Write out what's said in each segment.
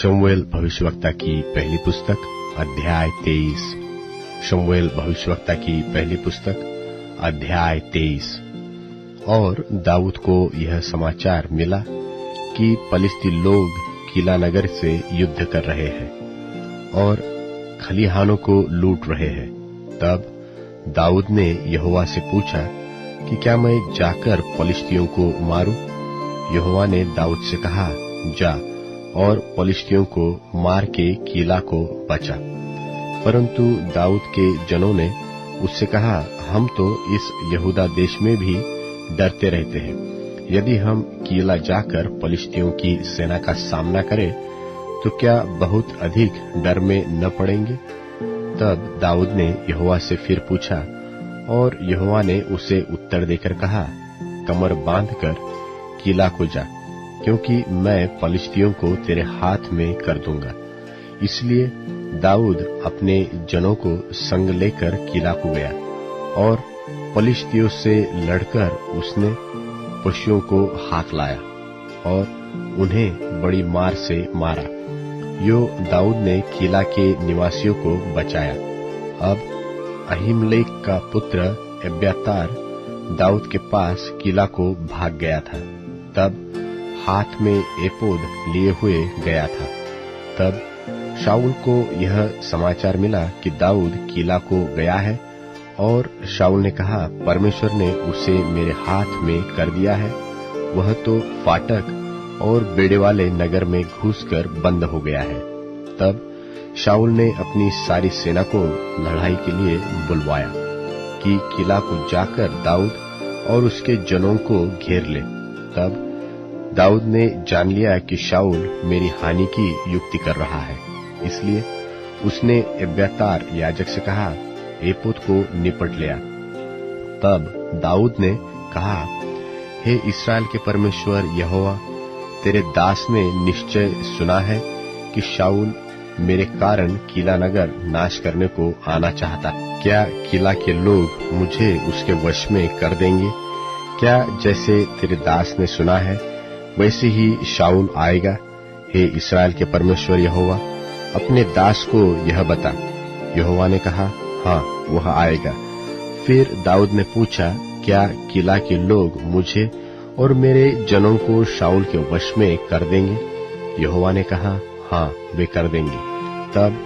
शमूएल भविष्यवक्ता की पहली पुस्तक अध्याय 23। शमूएल भविष्यवक्ता की पहली पुस्तक अध्याय 23। और दाऊद को यह समाचार मिला कि पलिश्ती लोग किला नगर से युद्ध कर रहे हैं और खलिहानों को लूट रहे हैं। तब दाऊद ने यहोवा से पूछा कि क्या मैं जाकर पलिश्तियों को मारूं? यहोवा ने दाऊद से कहा, जा और पलिश्तियों को मार के किला को बचा। परंतु दाऊद के जनों ने उससे कहा, हम तो इस यहूदा देश में भी डरते रहते हैं। यदि हम किला जाकर पलिश्तियों की सेना का सामना करें तो क्या बहुत अधिक डर में न पड़ेंगे? तब दाऊद ने यहोवा से फिर पूछा और यहोवा ने उसे उत्तर देकर कहा, कमर बांधकर किला को जा, क्योंकि मैं पलिश्तियों को तेरे हाथ में कर दूंगा। इसलिए दाऊद अपने जनों को संग लेकर किला को गया और पलिश्तियों से लड़कर उसने पशुओं को हाथ लाया और उन्हें बड़ी मार से मारा। यो दाऊद ने किला के निवासियों को बचाया। अब अहीमलेक का पुत्र एब्यातार दाऊद के पास किला को भाग गया था। तब हाथ में एपोद लिए हुए गया था। तब शाऊल को यह समाचार मिला कि दाऊद किला को गया है, और शाऊल ने कहा, परमेश्वर ने उसे मेरे हाथ में कर दिया है। वह तो फाटक और बेड़े वाले नगर में घुसकर बंद हो गया है। तब शाऊल ने अपनी सारी सेना को लड़ाई के लिए बुलवाया कि किला को जाकर दाऊद और उसके जनों को घेर ले। तब दाऊद ने जान लिया कि शाऊल मेरी हानि की युक्ति कर रहा है, इसलिए उसने एब्यातार याजक से कहा, एपोद को निपट लिया। तब दाऊद ने कहा, हे इस्राएल के परमेश्वर यहोवा, तेरे दास ने निश्चय सुना है कि शाऊल मेरे कारण किला नगर नाश करने को आना चाहता। क्या किला के लोग मुझे उसके वश में कर देंगे? क्या जैसे तेरे दास ने सुना है वैसे ही शाऊल आएगा? हे इस्राएल के परमेश्वर यहोवा, अपने दास को यह बता। यहोवा ने कहा, हाँ, वह आएगा। फिर दाऊद ने पूछा, क्या किला के लोग मुझे और मेरे जनों को शाऊल के वश में कर देंगे? यहोवा ने कहा, हाँ, वे कर देंगे। तब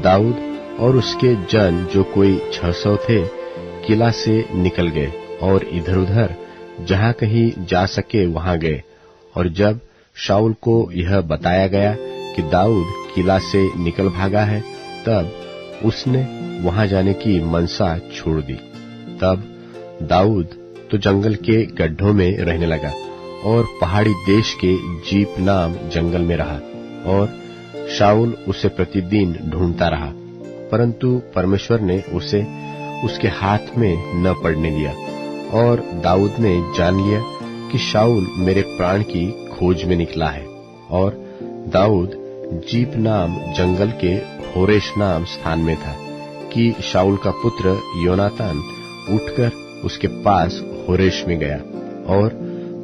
दाऊद और उसके जन, जो कोई 600 थे, किला से निकल गए और इधर-उधर जहाँ कहीं जा सके वहाँ गए। और जब शाऊल को यह बताया गया कि दाऊद किला से निकल भागा है, तब उसने वहां जाने की मनसा छोड़ दी। तब दाऊद तो जंगल के गड्ढों में रहने लगा और पहाड़ी देश के जीप नाम जंगल में रहा, और शाऊल उसे प्रतिदिन ढूंढता रहा, परंतु परमेश्वर ने उसे उसके हाथ में न पड़ने दिया। और दाऊद ने जान लिया कि शाऊल मेरे प्राण की खोज में निकला है। और दाऊद जीप नाम जंगल के होरेश नाम स्थान में था कि शाऊल का पुत्र योनातान उठकर उसके पास होरेश में गया और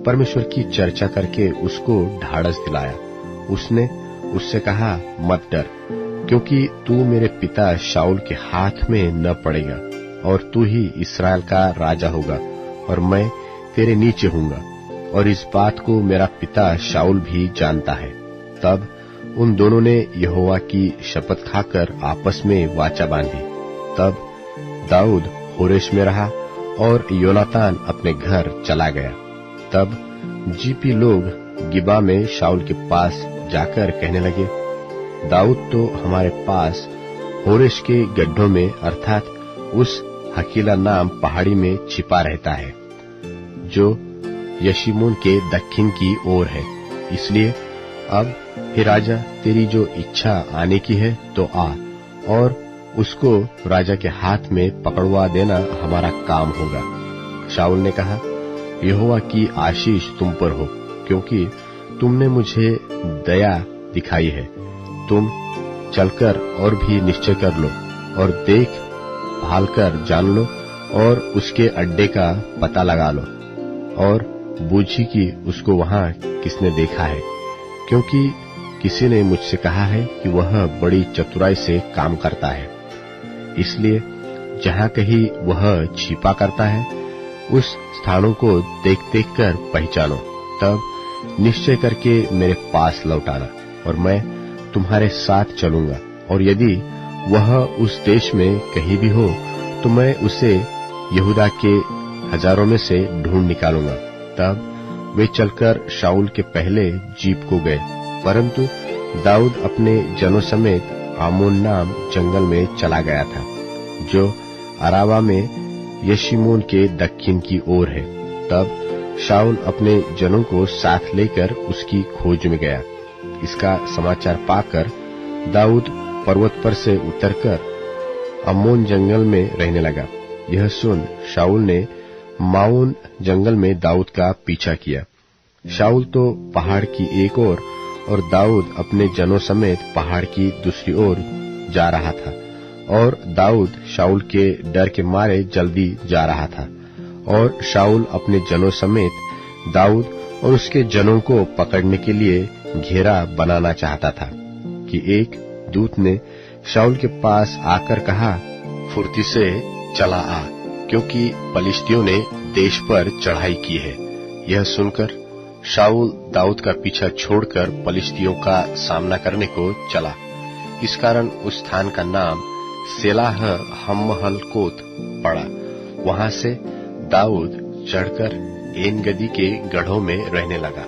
परमेश्वर की चर्चा करके उसको ढाढ़स दिलाया। उसने उससे कहा, मत डर, क्योंकि तू मेरे पिता शाऊल के हाथ में न पड़ेगा, और तू ही इस्राएल का राजा होगा, और मैं तेरे नीचे हूँगा। और इस बात को मेरा पिता शाऊल भी जानता है। तब उन दोनों ने यहोवा की शपथ खाकर आपस में वाचा बांधी। तब दाऊद होरेश में रहा और योनातान अपने घर चला गया। तब जीपी लोग गिबा में शाऊल के पास जाकर कहने लगे, दाऊद तो हमारे पास होरेश के गड्ढों में, अर्थात उस हकीला नाम पहाड़ी में छिपा रहता है, जो यशीमोन के दक्षिण की ओर है। इसलिए अब हे राजा, तेरी जो इच्छा आने की है तो आ, और उसको राजा के हाथ में पकड़वा देना हमारा काम होगा। शाऊल ने कहा, यहोवा की आशीष तुम पर हो, क्योंकि तुमने मुझे दया दिखाई है। तुम चलकर और भी निश्चय कर लो, और देख भाल कर जान लो, और उसके अड्डे का पता लगा लो, और बूझी कि उसको वहां किसने देखा है, क्योंकि किसी ने मुझसे कहा है कि वह बड़ी चतुराई से काम करता है, इसलिए जहाँ कहीं वह छिपा करता है उस स्थानों को देख देख कर पहचानो, तब निश्चय करके मेरे पास लौट आना और मैं तुम्हारे साथ चलूंगा। और यदि वह उस देश में कहीं भी हो तो मैं उसे यहूदा के हजारों में से ढूंढ निकालूंगा। तब वे चलकर शाऊल के पहले जीप को गए, परंतु दाऊद अपने जनों समेत आमोन नाम जंगल में चला गया था, जो अराबा में यशीमोन के दक्षिण की ओर है। तब शाऊल अपने जनों को साथ लेकर उसकी खोज में गया। इसका समाचार पाकर दाऊद पर्वत पर से उतरकर अम्मोन जंगल में रहने लगा। यह सुन शाऊल ने माऊन जंगल में दाऊद का पीछा किया। शाऊल तो पहाड़ की एक ओर और दाऊद अपने जनों समेत पहाड़ की दूसरी ओर जा रहा था, और दाऊद शाऊल के डर के मारे जल्दी जा रहा था। और शाऊल अपने जनों समेत दाऊद और उसके जनों को पकड़ने के लिए घेरा बनाना चाहता था कि एक दूत ने शाऊल के पास आकर कहा, फुर्ती से चला आ, क्योंकि पलिश्तियों ने देश पर चढ़ाई की है। यह सुनकर शाऊल दाऊद का पीछा छोड़कर पलिश्तियों का सामना करने को चला। इस कारण उस स्थान का नाम सेलाह हम्महलकोत पड़ा। वहां से दाऊद चढ़कर एन गदी के गढ़ों में रहने लगा।